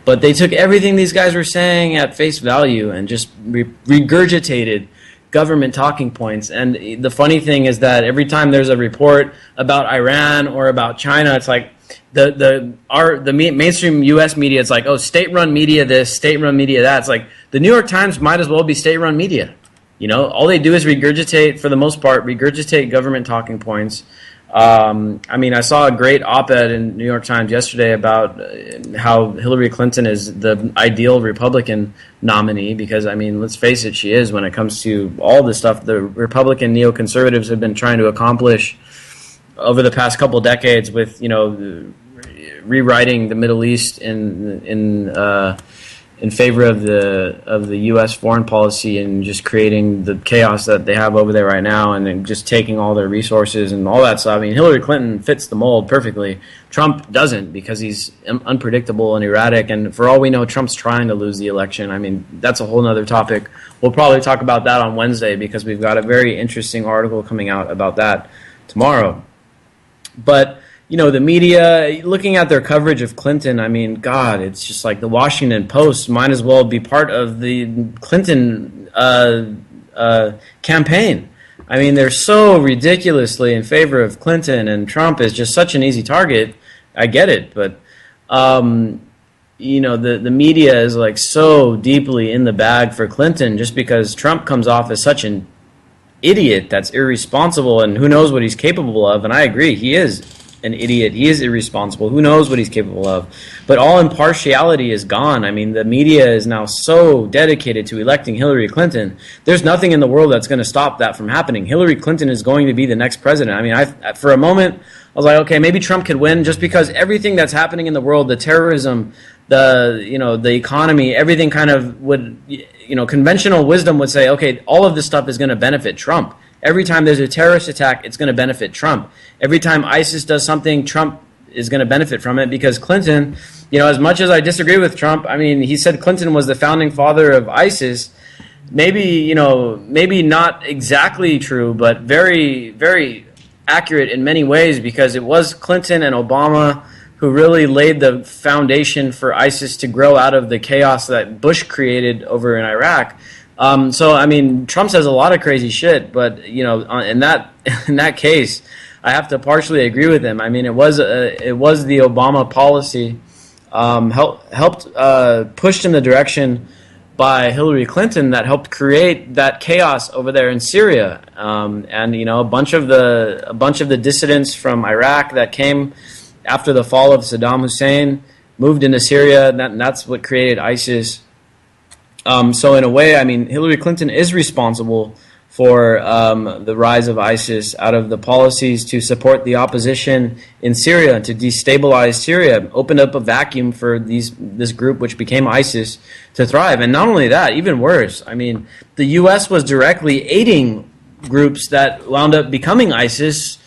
But they took everything these guys were saying at face value and just regurgitated government talking points. And the funny thing is that every time there's a report about Iran or about China, it's like the mainstream U.S. media. It's like, oh, state-run media this, state-run media that. It's like the New York Times might as well be state-run media. All they do is regurgitate, for the most part, government talking points. I saw a great op-ed in New York Times yesterday about how Hillary Clinton is the ideal Republican nominee because, let's face it, she is when it comes to all the stuff the Republican neoconservatives have been trying to accomplish over the past couple decades with, rewriting the Middle East in favor of the U.S. foreign policy and just creating the chaos that they have over there right now, and then just taking all their resources and all that stuff. Hillary Clinton fits the mold perfectly. Trump doesn't, because he's unpredictable and erratic, and for all we know, Trump's trying to lose the election. That's a whole other topic. We'll probably talk about that on Wednesday, because we've got a very interesting article coming out about that tomorrow. But the media, looking at their coverage of Clinton, God, it's just like the Washington Post might as well be part of the Clinton campaign. They're so ridiculously in favor of Clinton, and Trump is just such an easy target. I get it, but, the media is like so deeply in the bag for Clinton just because Trump comes off as such an idiot that's irresponsible, and who knows what he's capable of. And I agree, he is an idiot. He is irresponsible. Who knows what he's capable of? But all impartiality is gone. I mean, the media is now so dedicated to electing Hillary Clinton. There's nothing in the world that's going to stop that from happening. Hillary Clinton is going to be the next president. I mean, for a moment, I was like, okay, maybe Trump could win, just because everything that's happening in the world, the terrorism, the economy, everything kind of would, conventional wisdom would say, okay, all of this stuff is going to benefit Trump. Every time there's a terrorist attack, it's going to benefit Trump. Every time ISIS does something, Trump is going to benefit from it, because Clinton, as much as I disagree with Trump, I mean, he said Clinton was the founding father of ISIS. Maybe not exactly true, but very, very accurate in many ways, because it was Clinton and Obama who really laid the foundation for ISIS to grow out of the chaos that Bush created over in Iraq. So I mean, Trump says a lot of crazy shit, but in that case, I have to partially agree with him. I mean, it was the Obama policy helped pushed in the direction by Hillary Clinton that helped create that chaos over there in Syria, and a bunch of the dissidents from Iraq that came after the fall of Saddam Hussein moved into Syria, and that's what created ISIS. So in a way, I mean, Hillary Clinton is responsible for the rise of ISIS out of the policies to support the opposition in Syria and to destabilize Syria, opened up a vacuum for this group which became ISIS to thrive. And not only that, even worse, I mean, the U.S. was directly aiding groups that wound up becoming ISIS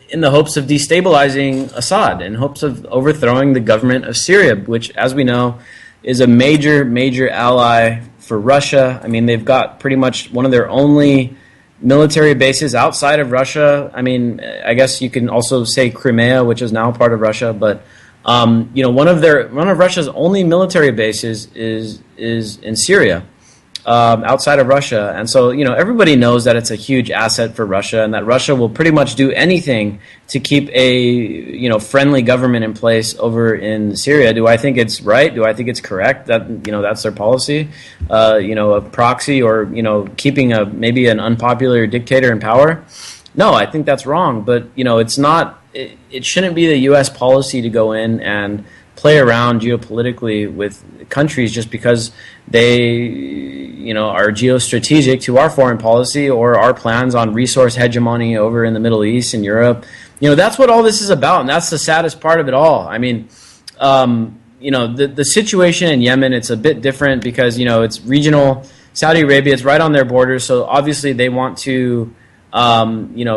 in the hopes of destabilizing Assad, in hopes of overthrowing the government of Syria, which, as we know, is a major, major ally for Russia. I mean, they've got pretty much one of their only military bases outside of Russia. I mean, I guess you can also say Crimea, which is now part of Russia, but one of Russia's only military bases is in Syria, outside of Russia. And so, everybody knows that it's a huge asset for Russia, and that Russia will pretty much do anything to keep a, friendly government in place over in Syria. Do I think it's right? Do I think it's correct that, that's their policy? A proxy or, keeping maybe an unpopular dictator in power? No, I think that's wrong. But, it's not, it shouldn't be the U.S. policy to go in and play around geopolitically with countries just because they, are geostrategic to our foreign policy or our plans on resource hegemony over in the Middle East and Europe. That's what all this is about, and that's the saddest part of it all. I mean, the situation in Yemen, it's a bit different because, it's regional. Saudi Arabia, it's right on their borders, so obviously they want to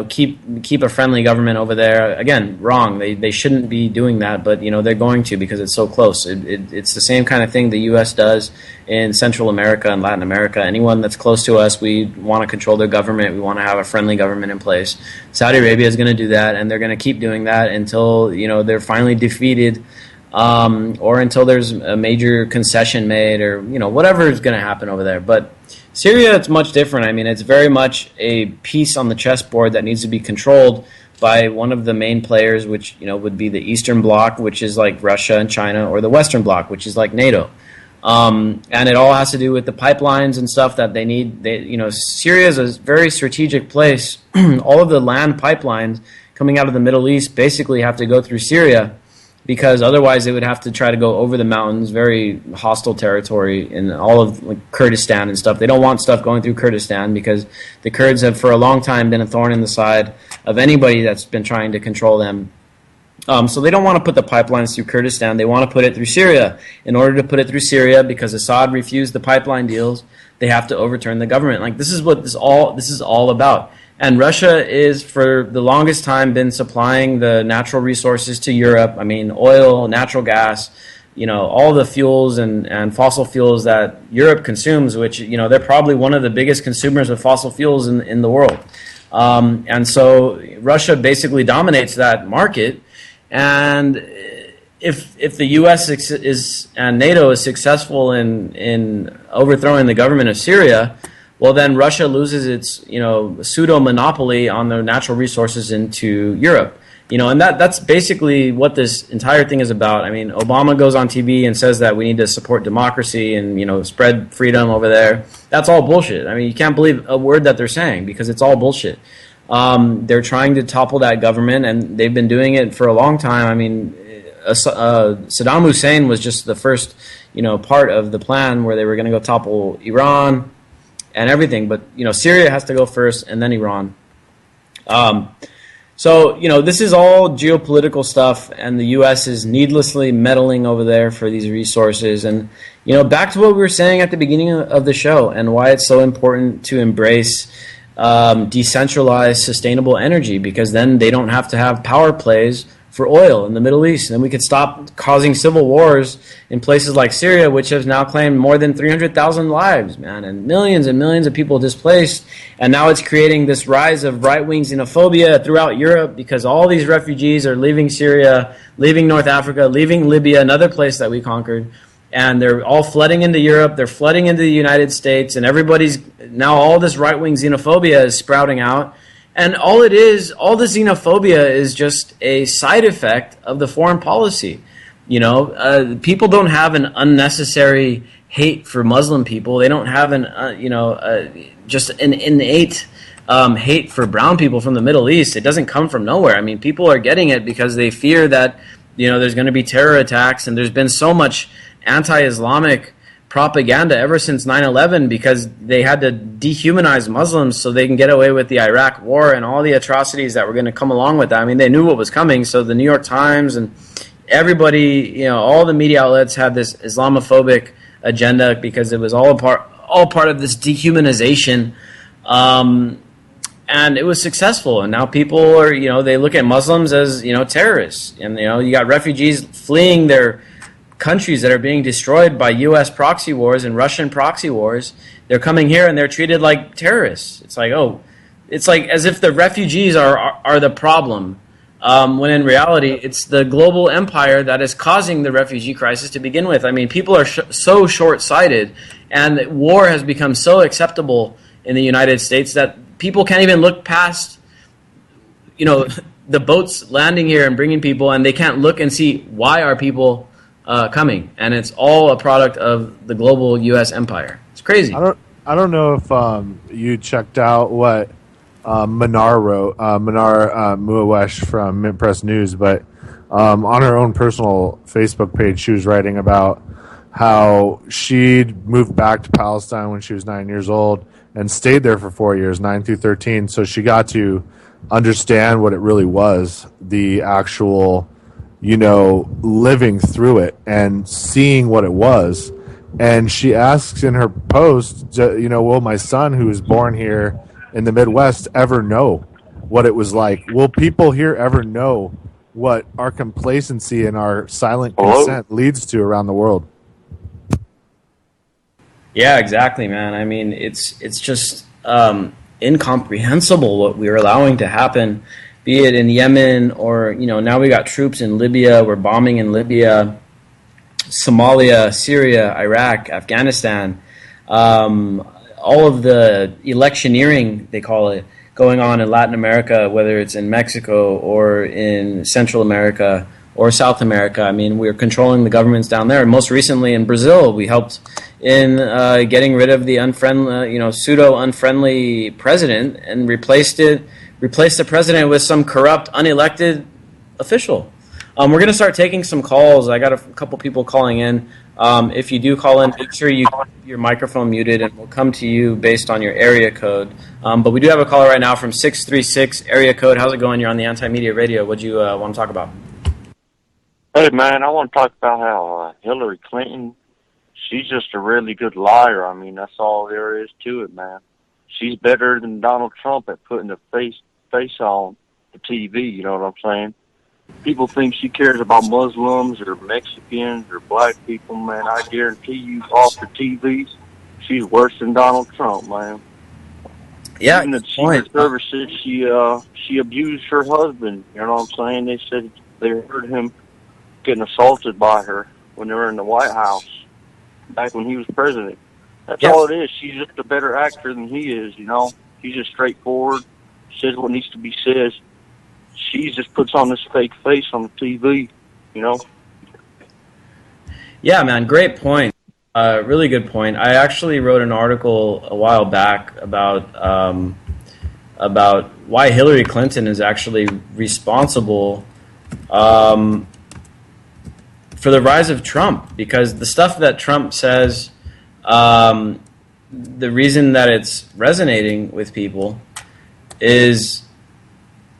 keep a friendly government over there. Again, wrong. They shouldn't be doing that, but they're going to because it's so close. It's the same kind of thing the U.S. does in Central America and Latin America. Anyone that's close to us, we want to control their government. We want to have a friendly government in place. Saudi Arabia is going to do that, and they're going to keep doing that until they're finally defeated, or until there's a major concession made, or whatever is going to happen over there. But Syria, it's much different. I mean, it's very much a piece on the chessboard that needs to be controlled by one of the main players, which would be the Eastern Bloc, which is like Russia and China, or the Western Bloc, which is like NATO. And it all has to do with the pipelines and stuff that they need. Syria is a very strategic place. All of the land pipelines coming out of the Middle East basically have to go through Syria, because otherwise they would have to try to go over the mountains, very hostile territory in all of Kurdistan and stuff. They don't want stuff going through Kurdistan because the Kurds have for a long time been a thorn in the side of anybody that's been trying to control them. So they don't want to put the pipelines through Kurdistan. They want to put it through Syria. In order to put it through Syria, because Assad refused the pipeline deals, they have to overturn the government. This is what this is all about. And Russia is, for the longest time, been supplying the natural resources to Europe. I mean, oil, natural gas, all the fuels and fossil fuels that Europe consumes, which, they're probably one of the biggest consumers of fossil fuels in the world. And so Russia basically dominates that market. And if the U.S. and NATO is successful in overthrowing the government of Syria, well, then Russia loses its, pseudo-monopoly on the natural resources into Europe. And that's basically what this entire thing is about. I mean, Obama goes on TV and says that we need to support democracy and, spread freedom over there. That's all bullshit. I mean, you can't believe a word that they're saying because it's all bullshit. They're trying to topple that government, and they've been doing it for a long time. I mean, Saddam Hussein was just the first, part of the plan where they were going to go topple Iran and everything. But, Syria has to go first, and then Iran. So, this is all geopolitical stuff, and the U.S. is needlessly meddling over there for these resources. And, back to what we were saying at the beginning of the show and why it's so important to embrace decentralized, sustainable energy, because then they don't have to have power plays for oil in the Middle East. And then we could stop causing civil wars in places like Syria, which has now claimed more than 300,000 lives, man, and millions of people displaced. And now it's creating this rise of right-wing xenophobia throughout Europe because all these refugees are leaving Syria, leaving North Africa, leaving Libya, another place that we conquered. And they're all flooding into Europe, they're flooding into the United States, and now all this right-wing xenophobia is sprouting out. And all the xenophobia is just a side effect of the foreign policy. People don't have an unnecessary hate for Muslim people. They don't have just an innate hate for brown people from the Middle East. It doesn't come from nowhere. I mean, people are getting it because they fear that, there's going to be terror attacks, and there's been so much anti-Islamic propaganda ever since 9/11 because they had to dehumanize Muslims so they can get away with the Iraq war and all the atrocities that were going to come along with that. I mean, they knew what was coming, so the New York Times and everybody, all the media outlets had this Islamophobic agenda because it was all part of this dehumanization, and it was successful. And now people are, they look at Muslims as, terrorists, and you got refugees fleeing their countries that are being destroyed by U.S. proxy wars and Russian proxy wars. They're coming here and they're treated like terrorists. It's like as if the refugees are the problem, when in reality it's the global empire that is causing the refugee crisis to begin with. I mean, people are so short-sighted, and war has become so acceptable in the United States that people can't even look past, the boats landing here and bringing people, and they can't look and see why are people coming, and it's all a product of the global U.S. empire. It's crazy. I don't know if you checked out what Manar wrote, Manar Muawesh from Mint Press News, but on her own personal Facebook page, she was writing about how she'd moved back to Palestine when she was 9 years old and stayed there for 4 years, 9 through 13. So she got to understand what it really was, the actual, living through it and seeing what it was. And she asks in her post, will my son, who was born here in the Midwest, ever know what it was like? Will people here ever know what our complacency and our silent consent leads to around the world? Yeah, exactly, man. I mean, it's just incomprehensible what we are allowing to happen, be it in Yemen or, now we got troops in Libya. We're bombing in Libya, Somalia, Syria, Iraq, Afghanistan. All of the electioneering, they call it, going on in Latin America, whether it's in Mexico or in Central America or South America. I mean, we're controlling the governments down there. Most recently in Brazil, we helped in getting rid of the unfriendly, pseudo-unfriendly president and replaced the president with some corrupt, unelected official. We're going to start taking some calls. I got a couple people calling in. If you do call in, make sure you keep your microphone muted, and we'll come to you based on your area code. But we do have a caller right now from 636 area code. How's it going? You're on the Anti-Media Radio. What do you want to talk about? Hey, man, I want to talk about how Hillary Clinton, she's just a really good liar. I mean, that's all there is to it, man. She's better than Donald Trump at putting a face on the TV, you know what I'm saying? People think she cares about Muslims or Mexicans or black people, man. I guarantee you, off the TV, she's worse than Donald Trump, man. Yeah, even the Secret Service said she abused her husband. You know what I'm saying? They said they heard him getting assaulted by her when they were in the White House back when he was president. That's all it is. She's just a better actor than he is. He's just straightforward, says what needs to be said. She just puts on this fake face on the TV, Yeah, man, great point. Really good point. I actually wrote an article a while back about about why Hillary Clinton is actually responsible for the rise of Trump, because the stuff that Trump says, the reason that it's resonating with people is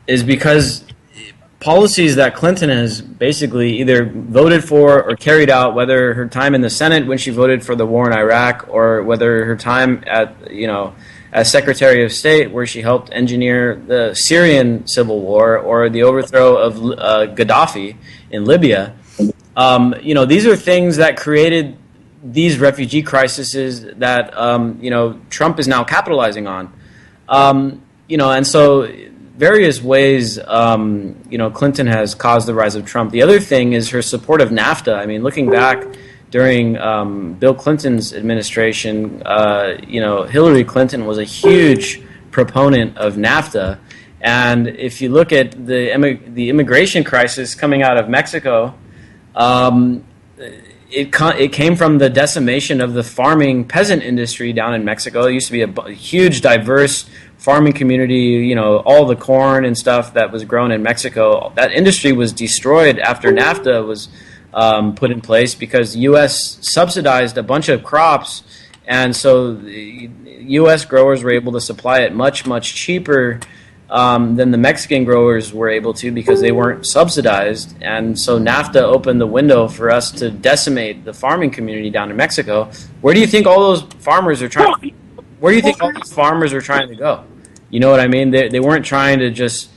because policies that Clinton has basically either voted for or carried out, whether her time in the Senate when she voted for the war in Iraq, or whether her time at, as Secretary of State where she helped engineer the Syrian civil war or the overthrow of Gaddafi in Libya. These are things that created these refugee crises that Trump is now capitalizing on. And so various ways, Clinton has caused the rise of Trump. The other thing is her support of NAFTA. I mean, looking back during Bill Clinton's administration, Hillary Clinton was a huge proponent of NAFTA. And if you look at the immigration crisis coming out of Mexico, it came from the decimation of the farming peasant industry down in Mexico. It used to be a huge, diverse farming community, all the corn and stuff that was grown in Mexico. That industry was destroyed after NAFTA was put in place because the U.S. subsidized a bunch of crops, and so the U.S. growers were able to supply it much, much cheaper than the Mexican growers were able to because they weren't subsidized. And so NAFTA opened the window for us to decimate the farming community down in Mexico. Where do you think all those farmers are trying to go? You know what I mean? They weren't trying to just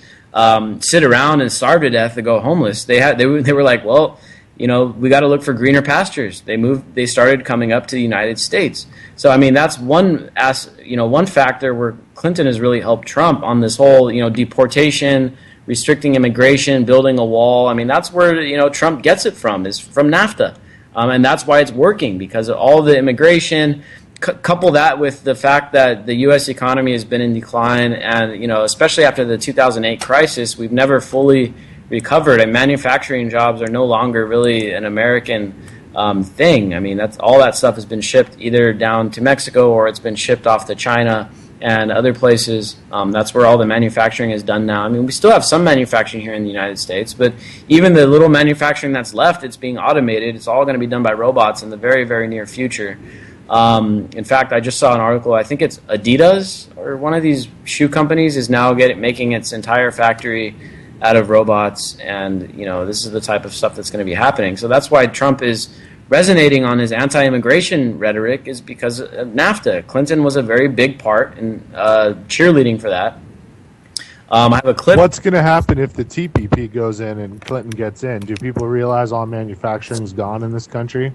sit around and starve to death to go homeless. They were like, well, we got to look for greener pastures. They started coming up to the United States. So I mean, that's one factor where Clinton has really helped Trump on this whole deportation, restricting immigration, building a wall. I mean, that's where Trump gets it from, is from NAFTA, and that's why it's working, because of all the immigration. Couple that with the fact that the U.S. economy has been in decline, and especially after the 2008 crisis, we've never fully recovered, and manufacturing jobs are no longer really an American thing. I mean, all that stuff has been shipped either down to Mexico or it's been shipped off to China and other places. That's where all the manufacturing is done now. I mean, we still have some manufacturing here in the United States, but even the little manufacturing that's left, it's being automated. It's all going to be done by robots in the very, very near future. In fact, I just saw an article, I think it's Adidas or one of these shoe companies is now making its entire factory out of robots, and this is the type of stuff that's going to be happening. So that's why Trump is resonating on his anti-immigration rhetoric, is because of NAFTA. Clinton was a very big part in cheerleading for that. I have a clip. What's going to happen if the TPP goes in and Clinton gets in? Do people realize all manufacturing's gone in this country?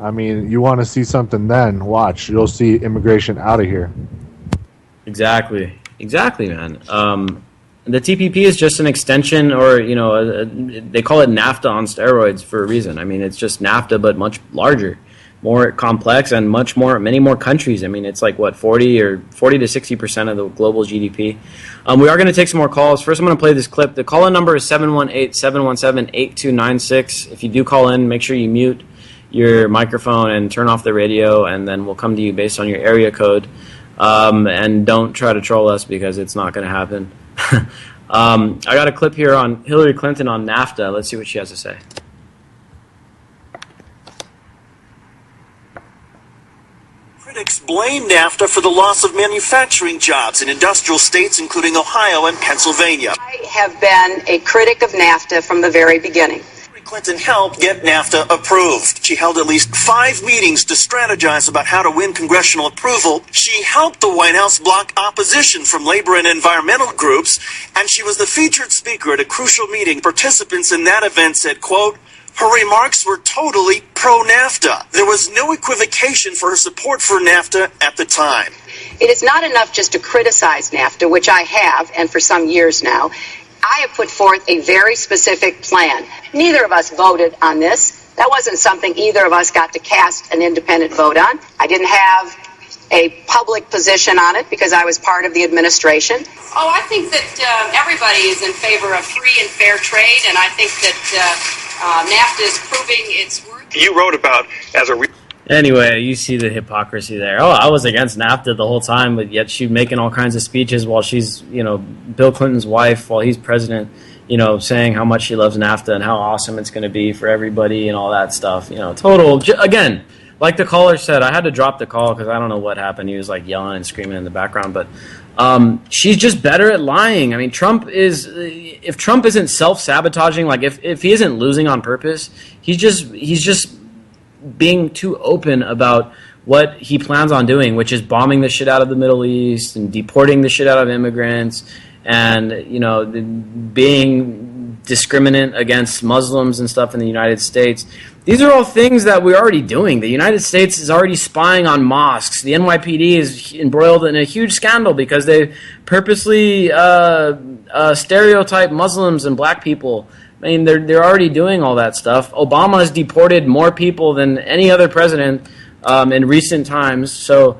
I mean, you want to see something then, watch. You'll see immigration out of here. Exactly, man. The TPP is just an extension, or, they call it NAFTA on steroids for a reason. I mean, it's just NAFTA, but much larger, more complex, and many more countries. I mean, it's like, 40 to 60% of the global GDP. We are going to take some more calls. First, I'm going to play this clip. The call-in number is 718-717-8296. If you do call in, make sure you mute your microphone and turn off the radio, and then we'll come to you based on your area code. And don't try to troll us, because it's not going to happen. I got a clip here on Hillary Clinton on NAFTA. Let's see what she has to say. Critics blame NAFTA for the loss of manufacturing jobs in industrial states, including Ohio and Pennsylvania. I have been a critic of NAFTA from the very beginning. Clinton helped get NAFTA approved. She held at least 5 meetings to strategize about how to win congressional approval. She helped the White House block opposition from labor and environmental groups, and she was the featured speaker at a crucial meeting. Participants in that event said, quote, her remarks were totally pro-NAFTA. There was no equivocation for her support for NAFTA at the time. It is not enough just to criticize NAFTA, which I have, and for some years now. I have put forth a very specific plan. Neither of us voted on this. That wasn't something either of us got to cast an independent vote on. I didn't have a public position on it because I was part of the administration. Oh, I think that everybody is in favor of free and fair trade, and I think that NAFTA is proving its worth. You wrote about as a Anyway, you see the hypocrisy there. Oh, I was against NAFTA the whole time, but yet she's making all kinds of speeches while she's, Bill Clinton's wife, while he's president, saying how much she loves NAFTA and how awesome it's going to be for everybody and all that stuff. Again, like the caller said, I had to drop the call because I don't know what happened. He was like yelling and screaming in the background, but she's just better at lying. I mean, if Trump isn't self-sabotaging, like if he isn't losing on purpose, he's just being too open about what he plans on doing, which is bombing the shit out of the Middle East and deporting the shit out of immigrants and, being discriminant against Muslims and stuff in the United States. These are all things that we're already doing. The United States is already spying on mosques. The NYPD is embroiled in a huge scandal because they purposely stereotype Muslims and black people. I mean, they're already doing all that stuff. Obama has deported more people than any other president in recent times. So,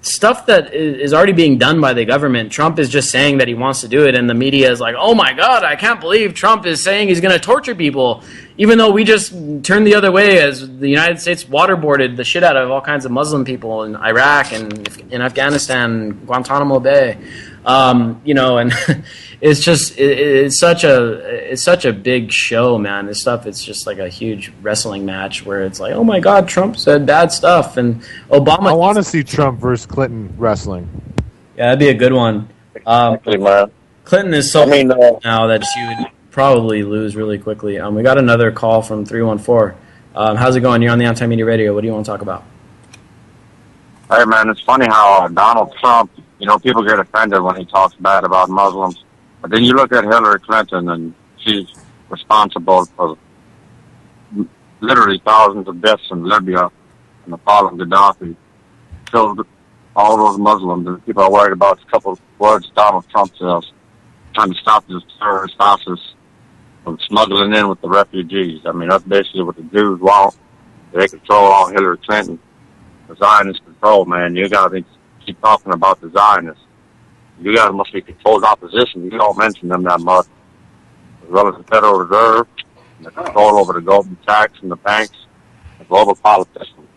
stuff that is already being done by the government. Trump is just saying that he wants to do it, and the media is like, oh my God, I can't believe Trump is saying he's going to torture people, even though we just turned the other way as the United States waterboarded the shit out of all kinds of Muslim people in Iraq and in Afghanistan, Guantanamo Bay. And it's such a big show, man. This stuff, it's just like a huge wrestling match where it's like, oh my God, Trump said bad stuff, and Obama. I want to see Trump versus Clinton wrestling. Yeah, that'd be a good one. Clinton is so now that she would probably lose really quickly. We got another call from 314. How's it going? You're on the Anti-Media Radio. What do you want to talk about? Hey, man, it's funny how Donald Trump, people get offended when he talks bad about Muslims. But then you look at Hillary Clinton, and she's responsible for literally thousands of deaths in Libya and the fall of Gaddafi. Killed all those Muslims, and people are worried about a couple of words Donald Trump says, trying to stop this terrorist ISIS from smuggling in with the refugees. I mean, that's basically what the Jews want. They control all Hillary Clinton. The Zionist control, man. You got to keep talking about the Zionists. You guys must be controlled opposition. You don't mention them that much. As well as the Federal Reserve, and the control over the golden tax and the banks, the global politicians,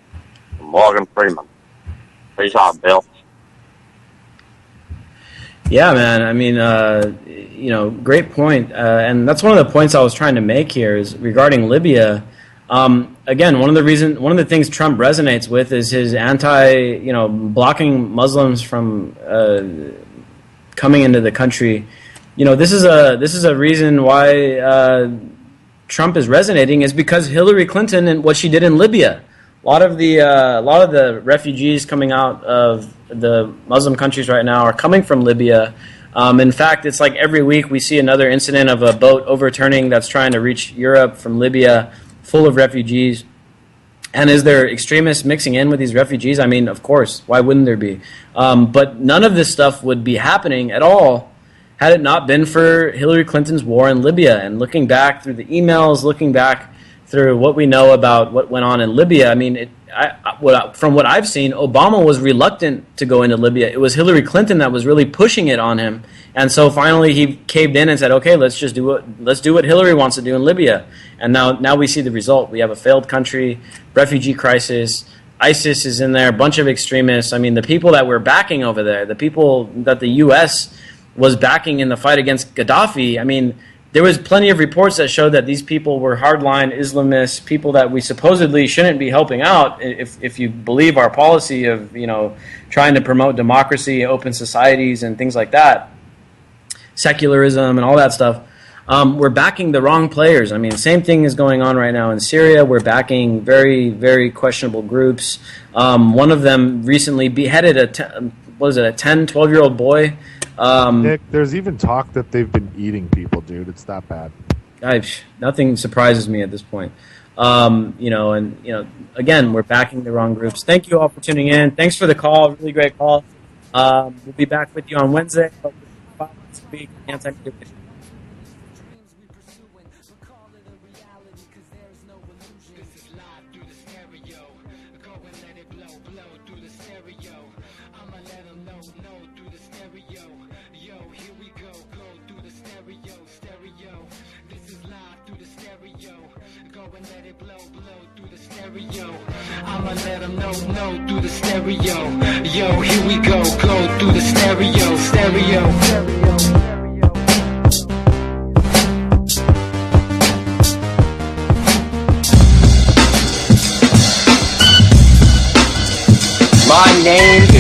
and Morgan Freeman. Peace out, Bill. Yeah, man. I mean, great point. And that's one of the points I was trying to make here is regarding Libya. Again, one of the things Trump resonates with is his blocking Muslims from coming into the country. This is a reason why Trump is resonating is because Hillary Clinton and what she did in Libya. A lot of the refugees coming out of the Muslim countries right now are coming from Libya. In fact, it's like every week we see another incident of a boat overturning that's trying to reach Europe from Libya, full of refugees. And is there extremists mixing in with these refugees? I mean, of course. Why wouldn't there be? But none of this stuff would be happening at all had it not been for Hillary Clinton's war in Libya. And looking back through the emails, looking back through what we know about what went on in Libya, I mean, from what I've seen, Obama was reluctant to go into Libya. It was Hillary Clinton that was really pushing it on him. And so finally he caved in and said, okay, let's do what Hillary wants to do in Libya. And now we see the result. We have a failed country, refugee crisis, ISIS is in there, a bunch of extremists. I mean, the people that we're backing over there, the people that the U.S. was backing in the fight against Gaddafi, I mean, there was plenty of reports that showed that these people were hardline Islamists, people that we supposedly shouldn't be helping out if you believe our policy of, trying to promote democracy, open societies, and things like that, secularism and all that stuff. We're backing the wrong players. I mean, same thing is going on right now in Syria. We're backing very, very questionable groups. One of them recently beheaded a 10, 12-year-old boy. Nick, there's even talk that they've been eating people, dude. It's that bad. Nothing surprises me at this point. Again, we're backing the wrong groups. Thank you all for tuning in. Thanks for the call. Really great call. We'll be back with you on Wednesday. Next week, Anti-Media. Go and let it blow through the stereo. I'ma let them know through the stereo. Yo, here we go through the stereo. My name